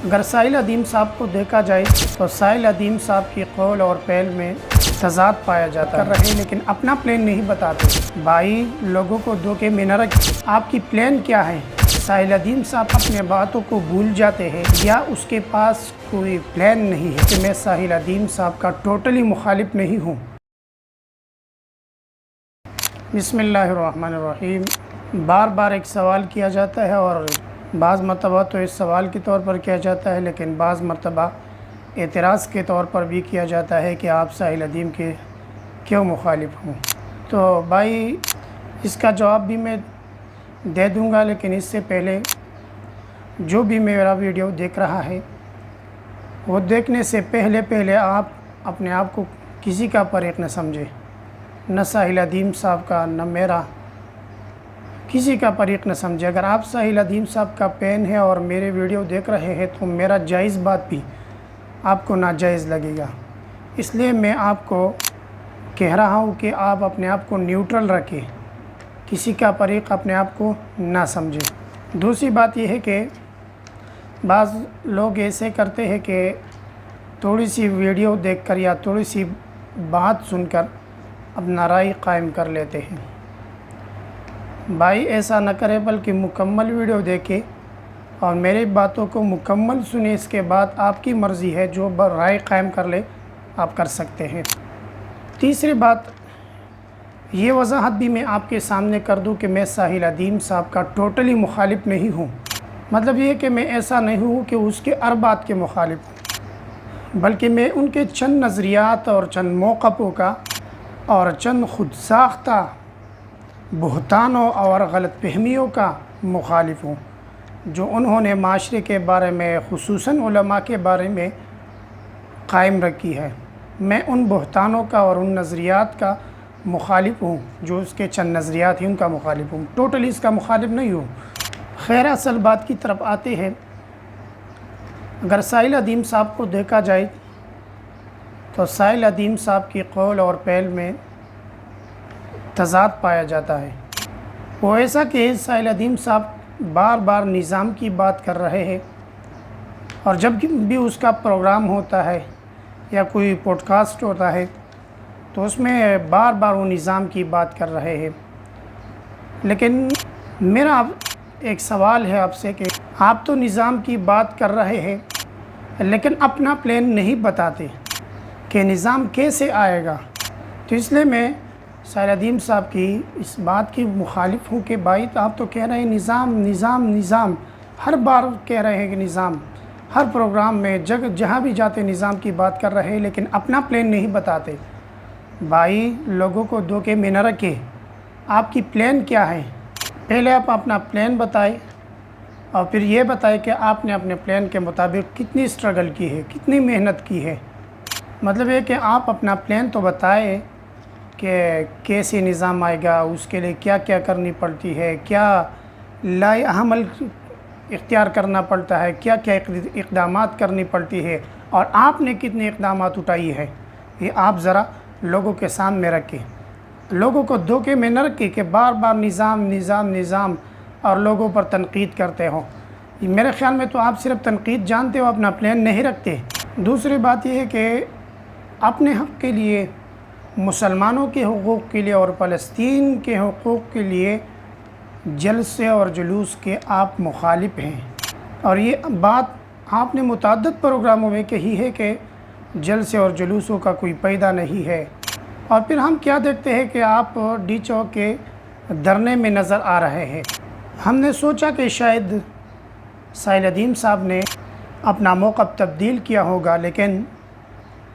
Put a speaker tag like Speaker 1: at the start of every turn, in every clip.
Speaker 1: अगर साहिल अदीम साहब को देखा जाए तो साहिल अदीम साहब की कौल और पहल में तज़ाद पाया जाता कर रहे हैं, लेकिन अपना प्लान नहीं बताते। भाई लोगों को धोखे में न रखें। आपकी प्लान क्या है? साहिल अदीम साहब अपने बातों को भूल जाते हैं या उसके पास कोई प्लान नहीं है कि मैं साहिल अदीम साहब का टोटली मुखालिफ नहीं हूँ। बिस्मिल्लाहिर्रहमानिर्रहीम। बार बार एक सवाल किया जाता है और बाज़ मरतबा तो इस सवाल के तौर पर किया जाता है, लेकिन बाज़ मरतबा एतराज़ के तौर पर भी किया जाता है कि आप साहिल अदीम के क्यों मुखालिफ हूँ। तो भाई इसका जवाब भी मैं दे दूँगा, लेकिन इससे पहले जो भी मेरा वीडियो देख रहा है वो देखने से पहले आप अपने आप को किसी का फरीक न समझे, न साहिल अदीम साहब का न मेरा, किसी का फरीक न समझे। अगर आप साहिल अदीम साहब का फ़ैन है और मेरे वीडियो देख रहे हैं तो मेरा जायज़ बात भी आपको नाजायज़ लगेगा, इसलिए मैं आपको कह रहा हूँ कि आप अपने आप को न्यूट्रल रखें, किसी का फरीक अपने आप को ना समझें। दूसरी बात यह है कि बाज़ लोग ऐसे करते हैं कि थोड़ी सी वीडियो देखकर या थोड़ी सी बात सुनकर अपना राय कायम कर लेते हैं। भाई ऐसा न करें, बल्कि मुकम्मल वीडियो देखें और मेरी बातों को मुकम्मल सुने। इसके बाद आपकी मर्ज़ी है, जो राय कायम कर ले आप कर सकते हैं। तीसरी बात ये वजाहत भी मैं आपके सामने कर दूं कि मैं साहिल अदीम साहब का टोटली मुखालिफ नहीं हूं। मतलब ये कि मैं ऐसा नहीं हूं कि उसके हर बात के मुखालिफ हूं, बल्कि मैं उनके चंद नज़रियात और चंद मौक़िफ़ों का और चंद खुद साख्ता बहतानों और गलतफहमियों का मुखालिफ हूँ जो उन्होंने माशरे के बारे में, खुसूसन उलमा के बारे में कायम रखी है। मैं उन बहतानों का और उन नज़रियात का मुखालिफ हूँ जो उसके चंद नज़रियात हैं उनका मुखालिफ हूँ, टोटली इसका मुखालिफ नहीं हूँ। खैर असल बात की तरफ आते हैं। अगर साहिल अदीम साहब को देखा जाए तो साहिल अदीम साहब की कौल और पहल में तज़ाद पाया जाता है। वो ऐसा कि साहिल अदीम साहब बार बार निज़ाम की बात कर रहे हैं और जब भी उसका प्रोग्राम होता है या कोई पॉडकास्ट होता है तो उसमें बार बार वो निज़ाम की बात कर रहे हैं। लेकिन मेरा अब एक सवाल है आपसे कि आप तो निज़ाम की बात कर रहे हैं लेकिन अपना प्लान नहीं बताते कि निज़ाम कैसे आएगा। तो इसलिए मैं साहिल अदीम साहब की इस बात की मुखालिफ हूँ कि भाई आप तो कह रहे हैं निज़ाम निज़ाम निज़ाम, हर बार कह रहे हैं कि निज़ाम, हर प्रोग्राम में जहाँ भी जाते निज़ाम की बात कर रहे हैं, लेकिन अपना प्लान नहीं बताते। भाई लोगों को धोखे में न रखें। आपकी प्लान क्या है? पहले आप अपना प्लान बताएं और फिर ये बताएं कि आपने अपने प्लान के मुताबिक कितनी स्ट्रगल की है, कितनी मेहनत की है। मतलब ये कि आप अपना प्लान तो बताएं कि कैसे निज़ाम आएगा, उसके लिए क्या क्या करनी पड़ती है, क्या लाएअमल इख्तियार करना पड़ता है, क्या क्या इक़दामात करनी पड़ती है और आपने कितने इक़दामात उठाई है, ये आप ज़रा लोगों के सामने रखें। लोगों को धोखे में न रखें कि बार बार निज़ाम निज़ाम निज़ाम और लोगों पर तनकीद करते हो। मेरे ख़्याल में तो आप सिर्फ तनकीद जानते हो, अपना प्लान नहीं रखते। दूसरी बात यह है कि अपने हक़ के लिए, मुसलमानों के हुकूक़ के लिए और फ़लस्तीन के हुकूक़ के लिए जलसे और जुलूस के आप मुखालिफ हैं। और ये बात आपने मुतअद्दिद प्रोग्रामों में कही है कि जलसे और जुलूसों का कोई फ़ायदा नहीं है, और फिर हम क्या देखते हैं कि आप डी चौक के धरने में नज़र आ रहे हैं। हमने सोचा कि शायद साहिल अदीम साहब ने अपना मौक़िफ़ तब्दील किया होगा, लेकिन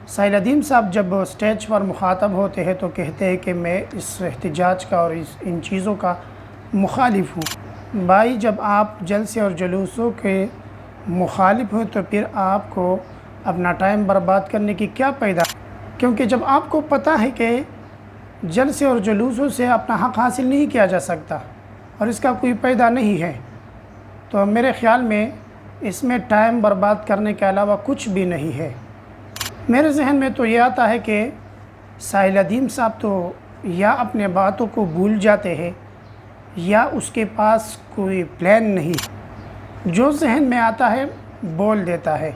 Speaker 1: साहिल अदीम साहब जब स्टेज पर मुखातब होते हैं तो कहते हैं कि मैं इस एहतजाज का और इन चीज़ों का मुखालिफ हूँ। भाई जब आप जलसे और जुलूसों के मुखालिफ हो तो फिर आपको अपना टाइम बर्बाद करने की क्या फ़ायदा, क्योंकि जब आपको पता है कि जलसे और जुलूसों से अपना हक़ हासिल नहीं किया जा सकता और इसका कोई फ़ायदा नहीं है, तो मेरे ख़्याल में इसमें टाइम बर्बाद करने के अलावा कुछ भी नहीं है। मेरे जहन में तो ये आता है कि साहिल अदीम साहब तो या अपने बातों को भूल जाते हैं या उसके पास कोई प्लान नहीं। जो जहन में आता है بول دیتا ہے۔